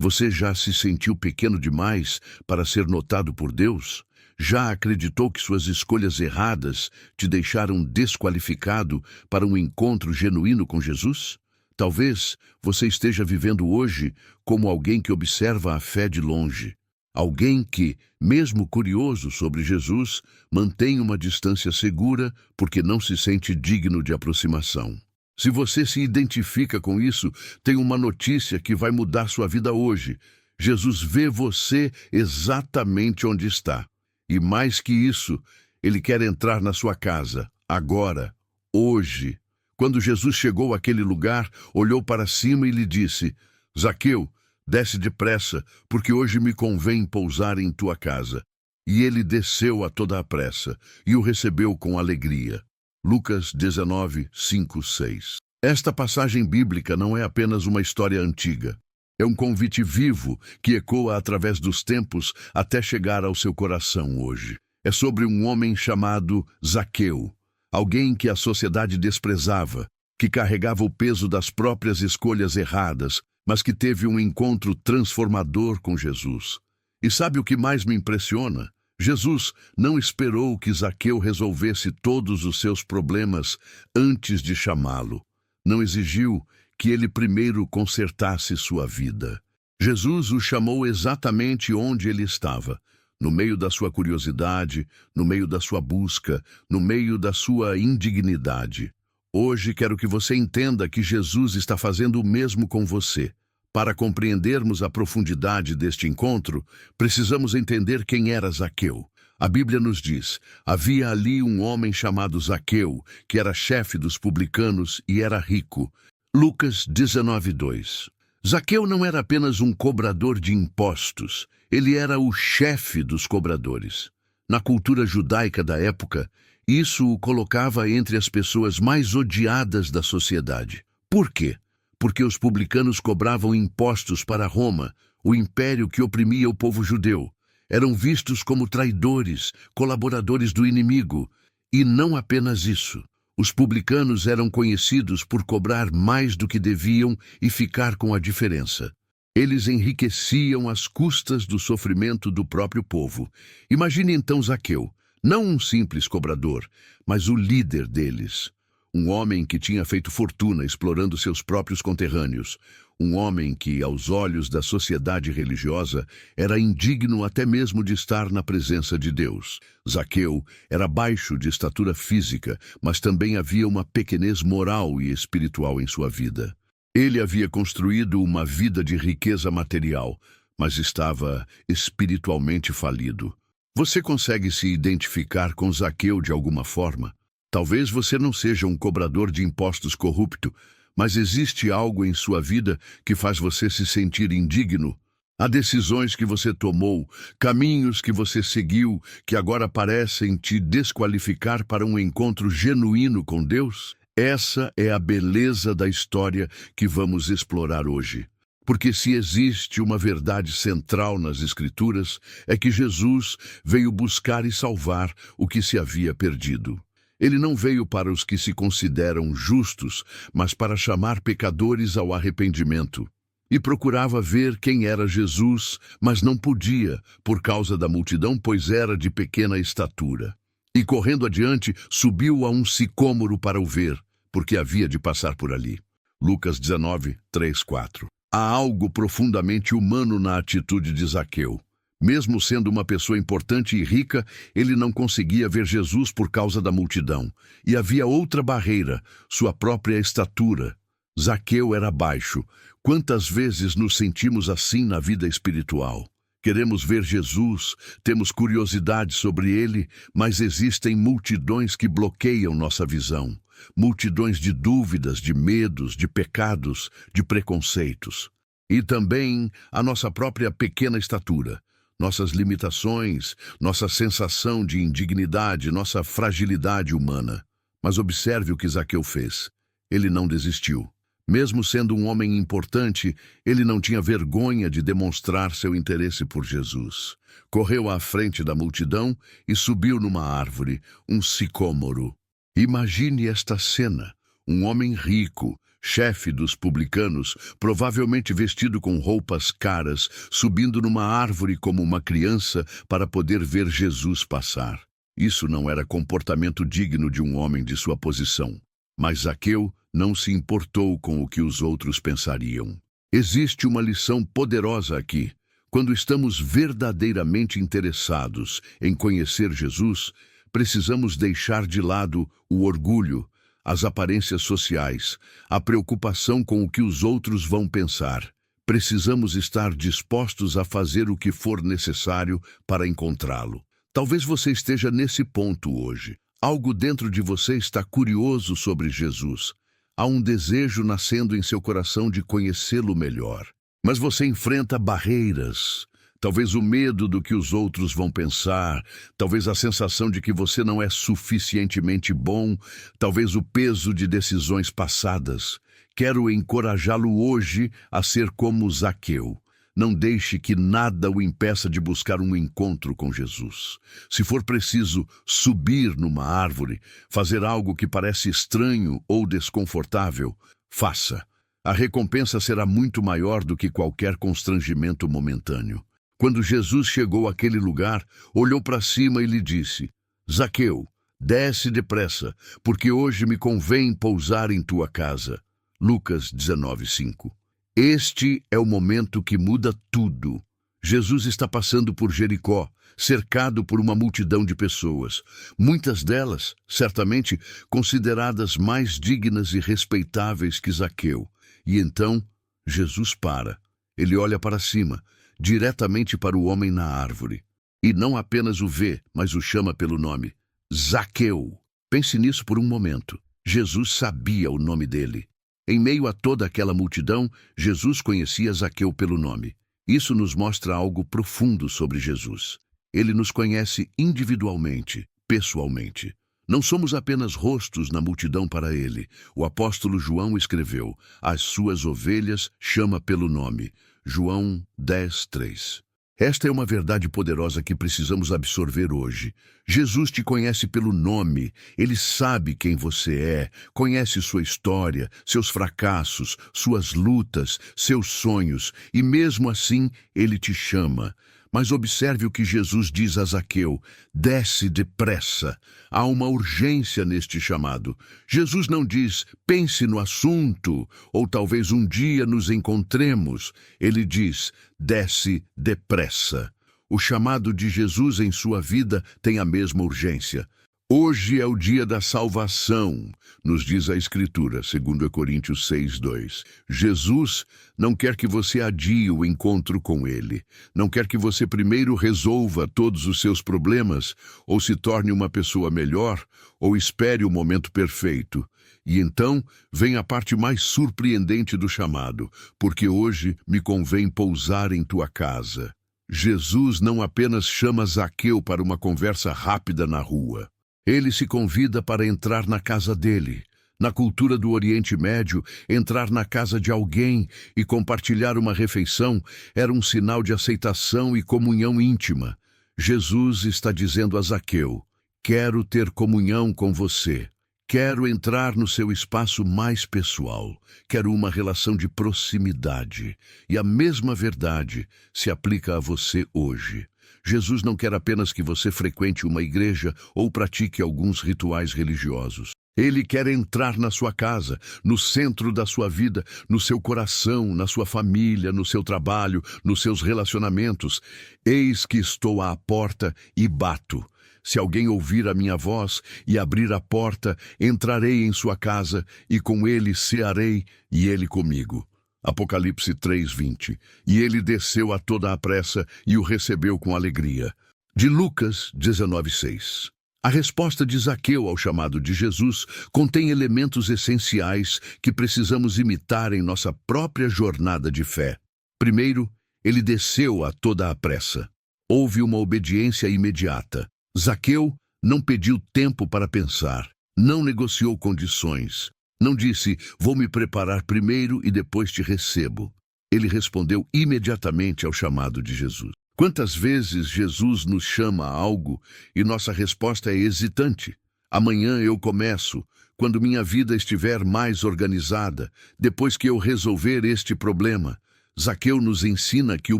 Você já se sentiu pequeno demais para ser notado por Deus? Já acreditou que suas escolhas erradas te deixaram desqualificado para um encontro genuíno com Jesus? Talvez você esteja vivendo hoje como alguém que observa a fé de longe. Alguém que, mesmo curioso sobre Jesus, mantém uma distância segura porque não se sente digno de aproximação. Se você se identifica com isso, tem uma notícia que vai mudar sua vida hoje. Jesus vê você exatamente onde está. E mais que isso, Ele quer entrar na sua casa, agora, hoje. Quando Jesus chegou àquele lugar, olhou para cima e lhe disse: Zaqueu, desce depressa, porque hoje me convém pousar em tua casa. E ele desceu a toda a pressa, e o recebeu com alegria. Lucas 19, 5, 6. Esta passagem bíblica não é apenas uma história antiga. É um convite vivo que ecoa através dos tempos até chegar ao seu coração hoje. É sobre um homem chamado Zaqueu, alguém que a sociedade desprezava, que carregava o peso das próprias escolhas erradas, mas que teve um encontro transformador com Jesus. E sabe o que mais me impressiona? Jesus não esperou que Zaqueu resolvesse todos os seus problemas antes de chamá-lo. Não exigiu que ele primeiro consertasse sua vida. Jesus o chamou exatamente onde ele estava, no meio da sua curiosidade, no meio da sua busca, no meio da sua indignidade. Hoje quero que você entenda que Jesus está fazendo o mesmo com você. Para compreendermos a profundidade deste encontro, precisamos entender quem era Zaqueu. A Bíblia nos diz: havia ali um homem chamado Zaqueu, que era chefe dos publicanos e era rico. Lucas 19, 2. Zaqueu não era apenas um cobrador de impostos, ele era o chefe dos cobradores. Na cultura judaica da época, isso o colocava entre as pessoas mais odiadas da sociedade. Por quê? Porque os publicanos cobravam impostos para Roma, o império que oprimia o povo judeu. Eram vistos como traidores, colaboradores do inimigo. E não apenas isso. Os publicanos eram conhecidos por cobrar mais do que deviam e ficar com a diferença. Eles enriqueciam às custas do sofrimento do próprio povo. Imagine então Zaqueu, não um simples cobrador, mas o líder deles. Um homem que tinha feito fortuna explorando seus próprios conterrâneos. Um homem que, aos olhos da sociedade religiosa, era indigno até mesmo de estar na presença de Deus. Zaqueu era baixo de estatura física, mas também havia uma pequenez moral e espiritual em sua vida. Ele havia construído uma vida de riqueza material, mas estava espiritualmente falido. Você consegue se identificar com Zaqueu de alguma forma? Talvez você não seja um cobrador de impostos corrupto, mas existe algo em sua vida que faz você se sentir indigno. Há decisões que você tomou, caminhos que você seguiu, que agora parecem te desqualificar para um encontro genuíno com Deus. Essa é a beleza da história que vamos explorar hoje. Porque se existe uma verdade central nas Escrituras, é que Jesus veio buscar e salvar o que se havia perdido. Ele não veio para os que se consideram justos, mas para chamar pecadores ao arrependimento. E procurava ver quem era Jesus, mas não podia, por causa da multidão, pois era de pequena estatura. E correndo adiante, subiu a um sicômoro para o ver, porque havia de passar por ali. Lucas 19, 3, 4. Há algo profundamente humano na atitude de Zaqueu. Mesmo sendo uma pessoa importante e rica, ele não conseguia ver Jesus por causa da multidão. E havia outra barreira, sua própria estatura. Zaqueu era baixo. Quantas vezes nos sentimos assim na vida espiritual? Queremos ver Jesus, temos curiosidade sobre ele, mas existem multidões que bloqueiam nossa visão. Multidões de dúvidas, de medos, de pecados, de preconceitos. E também a nossa própria pequena estatura. Nossas limitações, nossa sensação de indignidade, nossa fragilidade humana. Mas observe o que Zaqueu fez. Ele não desistiu. Mesmo sendo um homem importante, ele não tinha vergonha de demonstrar seu interesse por Jesus. Correu à frente da multidão e subiu numa árvore, um sicômoro. Imagine esta cena. Um homem rico, chefe dos publicanos, provavelmente vestido com roupas caras, subindo numa árvore como uma criança para poder ver Jesus passar. Isso não era comportamento digno de um homem de sua posição. Mas Zaqueu não se importou com o que os outros pensariam. Existe uma lição poderosa aqui. Quando estamos verdadeiramente interessados em conhecer Jesus, precisamos deixar de lado o orgulho, as aparências sociais, a preocupação com o que os outros vão pensar. Precisamos estar dispostos a fazer o que for necessário para encontrá-lo. Talvez você esteja nesse ponto hoje. Algo dentro de você está curioso sobre Jesus. Há um desejo nascendo em seu coração de conhecê-lo melhor. Mas você enfrenta barreiras. Talvez o medo do que os outros vão pensar, talvez a sensação de que você não é suficientemente bom, talvez o peso de decisões passadas. Quero encorajá-lo hoje a ser como Zaqueu. Não deixe que nada o impeça de buscar um encontro com Jesus. Se for preciso subir numa árvore, fazer algo que parece estranho ou desconfortável, faça. A recompensa será muito maior do que qualquer constrangimento momentâneo. Quando Jesus chegou àquele lugar, olhou para cima e lhe disse: Zaqueu, desce depressa, porque hoje me convém pousar em tua casa. Lucas 19:5. Este é o momento que muda tudo. Jesus está passando por Jericó, cercado por uma multidão de pessoas, muitas delas, certamente, consideradas mais dignas e respeitáveis que Zaqueu. E então, Jesus para. Ele olha para cima, diretamente para o homem na árvore. E não apenas o vê, mas o chama pelo nome. Zaqueu. Pense nisso por um momento. Jesus sabia o nome dele. Em meio a toda aquela multidão, Jesus conhecia Zaqueu pelo nome. Isso nos mostra algo profundo sobre Jesus. Ele nos conhece individualmente, pessoalmente. Não somos apenas rostos na multidão para ele. O apóstolo João escreveu: as suas ovelhas chama pelo nome. João 10:3. Esta é uma verdade poderosa que precisamos absorver hoje. Jesus te conhece pelo nome. Ele sabe quem você é, conhece sua história, seus fracassos, suas lutas, seus sonhos, e mesmo assim, ele te chama. Mas observe o que Jesus diz a Zaqueu: desce depressa. Há uma urgência neste chamado. Jesus não diz, pense no assunto, ou talvez um dia nos encontremos. Ele diz, desce depressa. O chamado de Jesus em sua vida tem a mesma urgência. Hoje é o dia da salvação, nos diz a Escritura, 2 Coríntios 6:2. Jesus não quer que você adie o encontro com Ele. Não quer que você primeiro resolva todos os seus problemas, ou se torne uma pessoa melhor, ou espere o momento perfeito. E então vem a parte mais surpreendente do chamado, porque hoje me convém pousar em tua casa. Jesus não apenas chama Zaqueu para uma conversa rápida na rua. Ele se convida para entrar na casa dele. Na cultura do Oriente Médio, entrar na casa de alguém e compartilhar uma refeição era um sinal de aceitação e comunhão íntima. Jesus está dizendo a Zaqueu: quero ter comunhão com você. Quero entrar no seu espaço mais pessoal. Quero uma relação de proximidade. E a mesma verdade se aplica a você hoje. Jesus não quer apenas que você frequente uma igreja ou pratique alguns rituais religiosos. Ele quer entrar na sua casa, no centro da sua vida, no seu coração, na sua família, no seu trabalho, nos seus relacionamentos. Eis que estou à porta e bato. Se alguém ouvir a minha voz e abrir a porta, entrarei em sua casa e com ele cearei e ele comigo. Apocalipse 3:20. E ele desceu a toda a pressa e o recebeu com alegria. De Lucas 19:6. A resposta de Zaqueu ao chamado de Jesus contém elementos essenciais que precisamos imitar em nossa própria jornada de fé. Primeiro, ele desceu a toda a pressa. Houve uma obediência imediata. Zaqueu não pediu tempo para pensar, não negociou condições. Não disse, vou me preparar primeiro e depois te recebo. Ele respondeu imediatamente ao chamado de Jesus. Quantas vezes Jesus nos chama a algo e nossa resposta é hesitante? Amanhã eu começo, quando minha vida estiver mais organizada, depois que eu resolver este problema. Zaqueu nos ensina que o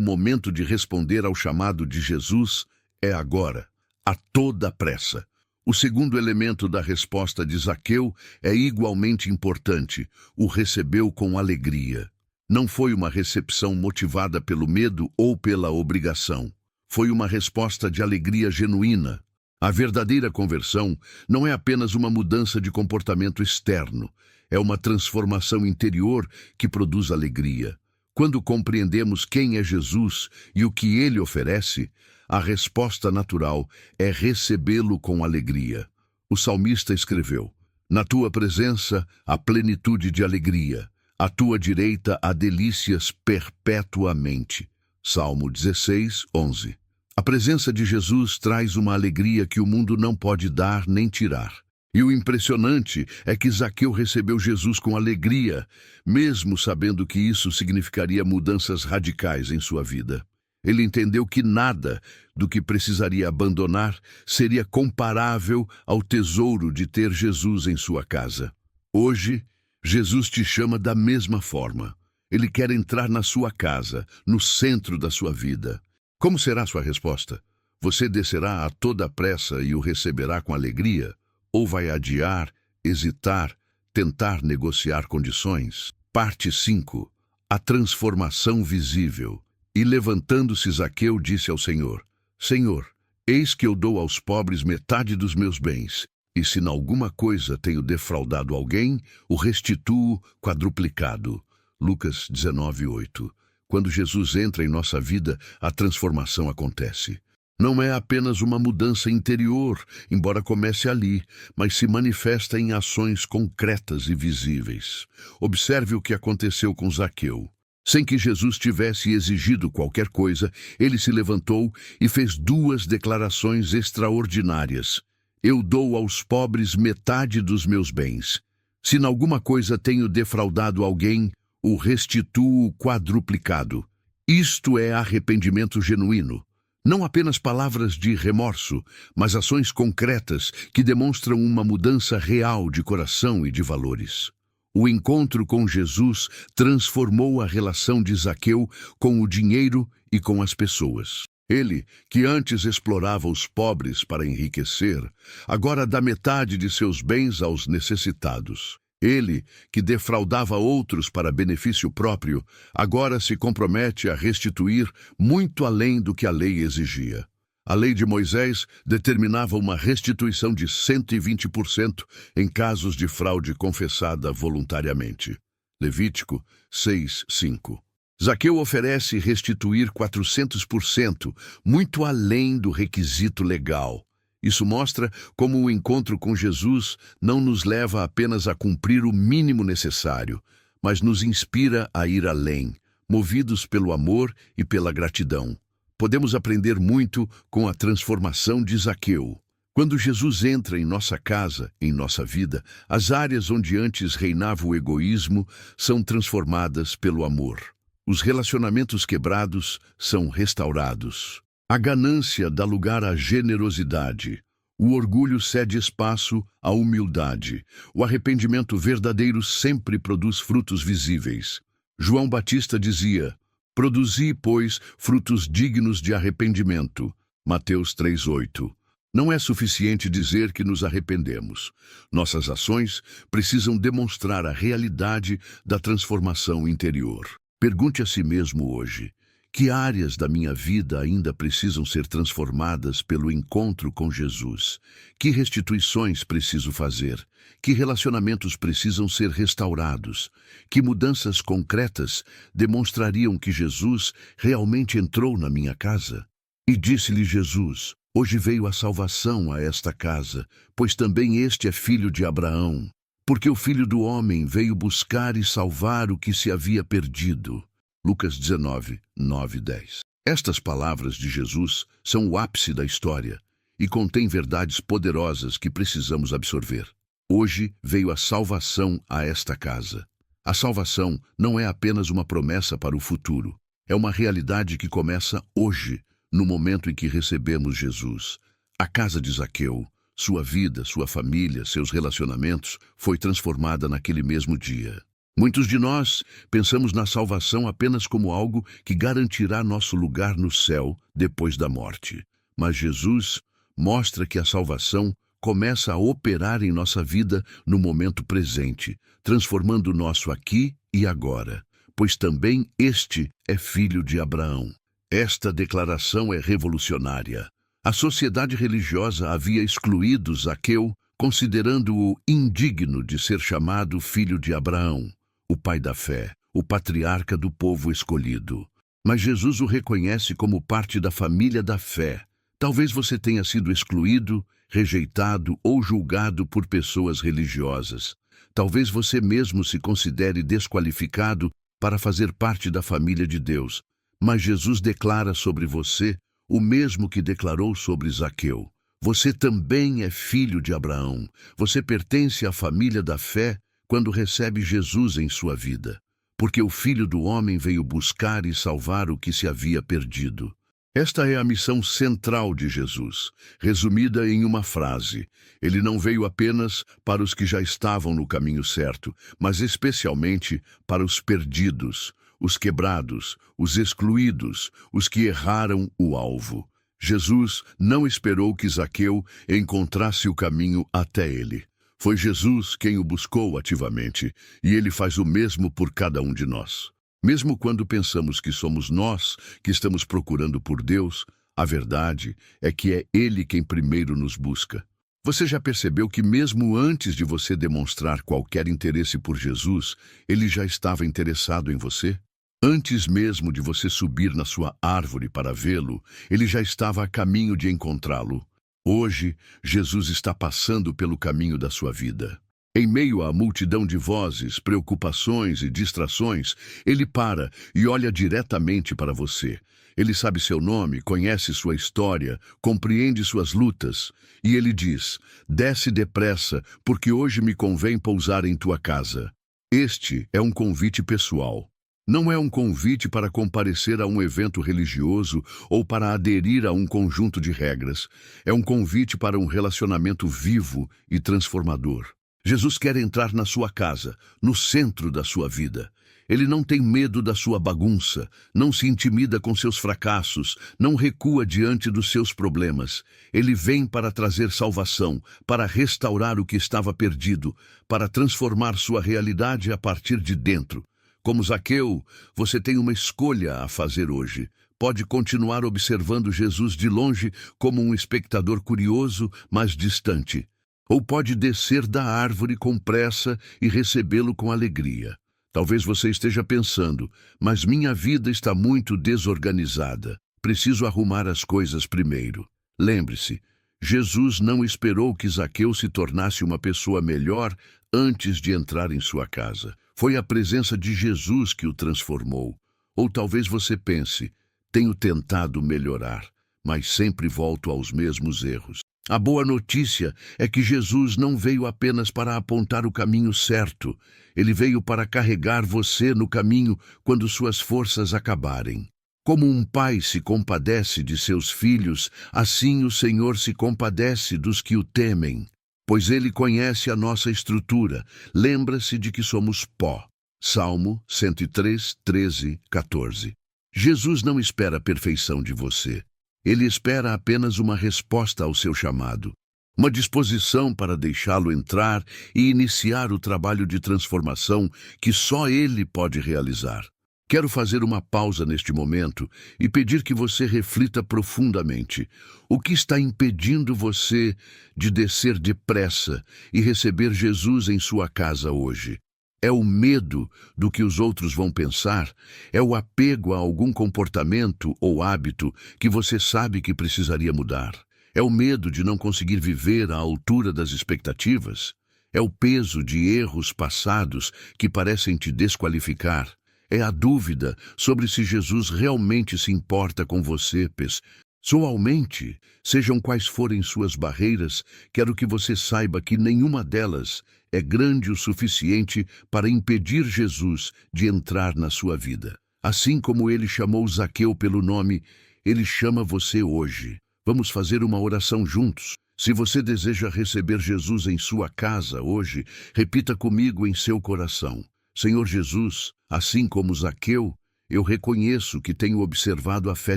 momento de responder ao chamado de Jesus é agora, a toda pressa. O segundo elemento da resposta de Zaqueu é igualmente importante: o recebeu com alegria. Não foi uma recepção motivada pelo medo ou pela obrigação. Foi uma resposta de alegria genuína. A verdadeira conversão não é apenas uma mudança de comportamento externo, é uma transformação interior que produz alegria. Quando compreendemos quem é Jesus e o que ele oferece, a resposta natural é recebê-lo com alegria. O salmista escreveu: na tua presença há plenitude de alegria, à tua direita há delícias perpetuamente. Salmo 16, 11. A presença de Jesus traz uma alegria que o mundo não pode dar nem tirar. E o impressionante é que Zaqueu recebeu Jesus com alegria, mesmo sabendo que isso significaria mudanças radicais em sua vida. Ele entendeu que nada do que precisaria abandonar seria comparável ao tesouro de ter Jesus em sua casa. Hoje, Jesus te chama da mesma forma. Ele quer entrar na sua casa, no centro da sua vida. Como será sua resposta? Você descerá a toda pressa e o receberá com alegria? Ou vai adiar, hesitar, tentar negociar condições? Parte 5. A transformação visível. E levantando-se Zaqueu disse ao Senhor: Senhor, eis que eu dou aos pobres metade dos meus bens, e se em alguma coisa tenho defraudado alguém, o restituo quadruplicado. Lucas 19:8. Quando Jesus entra em nossa vida, a transformação acontece. Não é apenas uma mudança interior, embora comece ali, mas se manifesta em ações concretas e visíveis. Observe o que aconteceu com Zaqueu. Sem que Jesus tivesse exigido qualquer coisa, ele se levantou e fez duas declarações extraordinárias. Eu dou aos pobres metade dos meus bens. Se em alguma coisa tenho defraudado alguém, o restituo quadruplicado. Isto é arrependimento genuíno. Não apenas palavras de remorso, mas ações concretas que demonstram uma mudança real de coração e de valores. O encontro com Jesus transformou a relação de Zaqueu com o dinheiro e com as pessoas. Ele, que antes explorava os pobres para enriquecer, agora dá metade de seus bens aos necessitados. Ele, que defraudava outros para benefício próprio, agora se compromete a restituir muito além do que a lei exigia. A lei de Moisés determinava uma restituição de 120% em casos de fraude confessada voluntariamente. Levítico 6:5. Zaqueu oferece restituir 400%, muito além do requisito legal. Isso mostra como o encontro com Jesus não nos leva apenas a cumprir o mínimo necessário, mas nos inspira a ir além, movidos pelo amor e pela gratidão. Podemos aprender muito com a transformação de Zaqueu. Quando Jesus entra em nossa casa, em nossa vida, as áreas onde antes reinava o egoísmo são transformadas pelo amor. Os relacionamentos quebrados são restaurados. A ganância dá lugar à generosidade. O orgulho cede espaço à humildade. O arrependimento verdadeiro sempre produz frutos visíveis. João Batista dizia: produzi, pois, frutos dignos de arrependimento. Mateus 3:8. Não é suficiente dizer que nos arrependemos. Nossas ações precisam demonstrar a realidade da transformação interior. Pergunte a si mesmo hoje: que áreas da minha vida ainda precisam ser transformadas pelo encontro com Jesus? Que restituições preciso fazer? Que relacionamentos precisam ser restaurados? Que mudanças concretas demonstrariam que Jesus realmente entrou na minha casa? E disse-lhe Jesus: hoje veio a salvação a esta casa, pois também este é filho de Abraão. Porque o Filho do Homem veio buscar e salvar o que se havia perdido. Lucas 19, 9 e 10. Estas palavras de Jesus são o ápice da história e contêm verdades poderosas que precisamos absorver. Hoje veio a salvação a esta casa. A salvação não é apenas uma promessa para o futuro. É uma realidade que começa hoje, no momento em que recebemos Jesus. A casa de Zaqueu, Sua vida, sua família, seus relacionamentos foi transformada naquele mesmo dia. Muitos de nós pensamos na salvação apenas como algo que garantirá nosso lugar no céu depois da morte. Mas Jesus mostra que a salvação começa a operar em nossa vida no momento presente, transformando o nosso aqui e agora, pois também este é filho de Abraão. Esta declaração é revolucionária. A sociedade religiosa havia excluído Zaqueu, considerando-o indigno de ser chamado filho de Abraão, o pai da fé, o patriarca do povo escolhido. Mas Jesus o reconhece como parte da família da fé. Talvez você tenha sido excluído, rejeitado ou julgado por pessoas religiosas. Talvez você mesmo se considere desqualificado para fazer parte da família de Deus. Mas Jesus declara sobre você o mesmo que declarou sobre Zaqueu. Você também é filho de Abraão. Você pertence à família da fé quando recebe Jesus em sua vida, porque o Filho do Homem veio buscar e salvar o que se havia perdido. Esta é a missão central de Jesus, resumida em uma frase. Ele não veio apenas para os que já estavam no caminho certo, mas especialmente para os perdidos, os quebrados, os excluídos, os que erraram o alvo. Jesus não esperou que Zaqueu encontrasse o caminho até ele. Foi Jesus quem o buscou ativamente, e ele faz o mesmo por cada um de nós. Mesmo quando pensamos que somos nós que estamos procurando por Deus, a verdade é que é Ele quem primeiro nos busca. Você já percebeu que mesmo antes de você demonstrar qualquer interesse por Jesus, Ele já estava interessado em você? Antes mesmo de você subir na sua árvore para vê-lo, Ele já estava a caminho de encontrá-lo. Hoje, Jesus está passando pelo caminho da sua vida. Em meio à multidão de vozes, preocupações e distrações, Ele para e olha diretamente para você. Ele sabe seu nome, conhece sua história, compreende suas lutas. E Ele diz: desce depressa, porque hoje me convém pousar em tua casa. Este é um convite pessoal. Não é um convite para comparecer a um evento religioso ou para aderir a um conjunto de regras. É um convite para um relacionamento vivo e transformador. Jesus quer entrar na sua casa, no centro da sua vida. Ele não tem medo da sua bagunça, não se intimida com seus fracassos, não recua diante dos seus problemas. Ele vem para trazer salvação, para restaurar o que estava perdido, para transformar sua realidade a partir de dentro. Como Zaqueu, você tem uma escolha a fazer hoje. Pode continuar observando Jesus de longe como um espectador curioso, mas distante. Ou pode descer da árvore com pressa e recebê-lo com alegria. Talvez você esteja pensando, mas minha vida está muito desorganizada. Preciso arrumar as coisas primeiro. Lembre-se, Jesus não esperou que Zaqueu se tornasse uma pessoa melhor antes de entrar em sua casa. Foi a presença de Jesus que o transformou. Ou talvez você pense, tenho tentado melhorar, mas sempre volto aos mesmos erros. A boa notícia é que Jesus não veio apenas para apontar o caminho certo. Ele veio para carregar você no caminho quando suas forças acabarem. Como um pai se compadece de seus filhos, assim o Senhor se compadece dos que o temem. Pois Ele conhece a nossa estrutura. Lembra-se de que somos pó. Salmo 103, 13, 14. Jesus não espera a perfeição de você. Ele espera apenas uma resposta ao seu chamado. Uma disposição para deixá-lo entrar e iniciar o trabalho de transformação que só Ele pode realizar. Quero fazer uma pausa neste momento e pedir que você reflita profundamente. O que está impedindo você de descer depressa e receber Jesus em sua casa hoje? É o medo do que os outros vão pensar? É o apego a algum comportamento ou hábito que você sabe que precisaria mudar? É o medo de não conseguir viver à altura das expectativas? É o peso de erros passados que parecem te desqualificar? É a dúvida sobre se Jesus realmente se importa com você, pessoalmente. Sejam quais forem suas barreiras, quero que você saiba que nenhuma delas é grande o suficiente para impedir Jesus de entrar na sua vida. Assim como ele chamou Zaqueu pelo nome, ele chama você hoje. Vamos fazer uma oração juntos. Se você deseja receber Jesus em sua casa hoje, repita comigo em seu coração: Senhor Jesus, assim como Zaqueu, eu reconheço que tenho observado a fé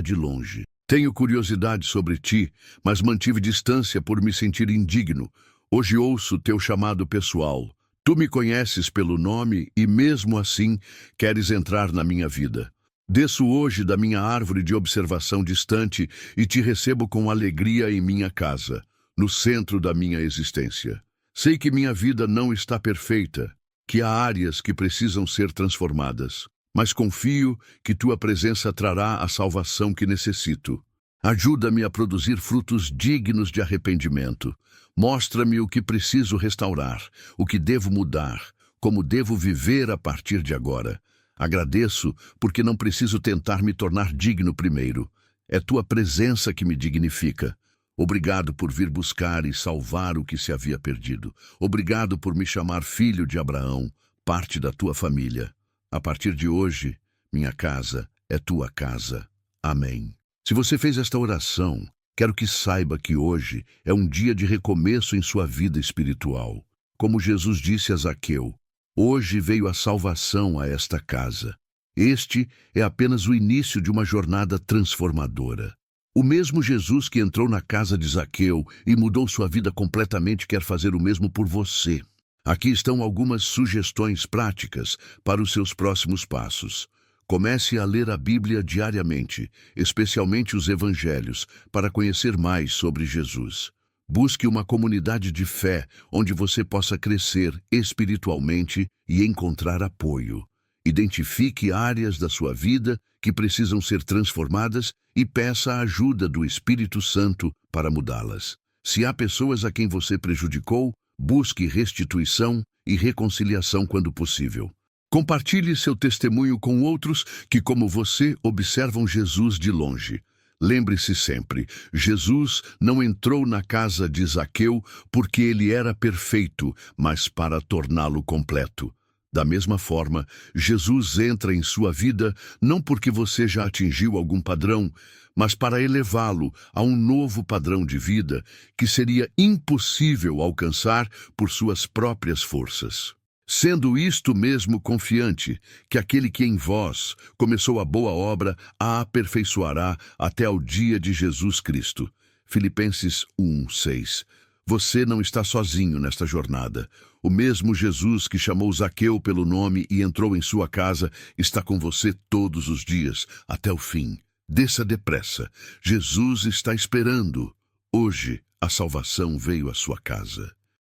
de longe. Tenho curiosidade sobre ti, mas mantive distância por me sentir indigno. Hoje ouço teu chamado pessoal. Tu me conheces pelo nome e, mesmo assim, queres entrar na minha vida. Desço hoje da minha árvore de observação distante e te recebo com alegria em minha casa, no centro da minha existência. Sei que minha vida não está perfeita, que há áreas que precisam ser transformadas, mas confio que tua presença trará a salvação que necessito. Ajuda-me a produzir frutos dignos de arrependimento. Mostra-me o que preciso restaurar, o que devo mudar, como devo viver a partir de agora. Agradeço porque não preciso tentar me tornar digno primeiro. É tua presença que me dignifica. Obrigado por vir buscar e salvar o que se havia perdido. Obrigado por me chamar filho de Abraão, parte da tua família. A partir de hoje, minha casa é tua casa. Amém. Se você fez esta oração, quero que saiba que hoje é um dia de recomeço em sua vida espiritual. Como Jesus disse a Zaqueu, hoje veio a salvação a esta casa. Este é apenas o início de uma jornada transformadora. O mesmo Jesus que entrou na casa de Zaqueu e mudou sua vida completamente quer fazer o mesmo por você. Aqui estão algumas sugestões práticas para os seus próximos passos. Comece a ler a Bíblia diariamente, especialmente os Evangelhos, para conhecer mais sobre Jesus. Busque uma comunidade de fé onde você possa crescer espiritualmente e encontrar apoio. Identifique áreas da sua vida que precisam ser transformadas e peça a ajuda do Espírito Santo para mudá-las. Se há pessoas a quem você prejudicou, busque restituição e reconciliação quando possível. Compartilhe seu testemunho com outros que, como você, observam Jesus de longe. Lembre-se sempre, Jesus não entrou na casa de Zaqueu porque ele era perfeito, mas para torná-lo completo. Da mesma forma, Jesus entra em sua vida não porque você já atingiu algum padrão, mas para elevá-lo a um novo padrão de vida que seria impossível alcançar por suas próprias forças. Sendo isto mesmo confiante, que aquele que em vós começou a boa obra a aperfeiçoará até ao dia de Jesus Cristo. Filipenses 1:6. Você não está sozinho nesta jornada. O mesmo Jesus que chamou Zaqueu pelo nome e entrou em sua casa está com você todos os dias, até o fim. Desça depressa. Jesus está esperando. Hoje, a salvação veio à sua casa.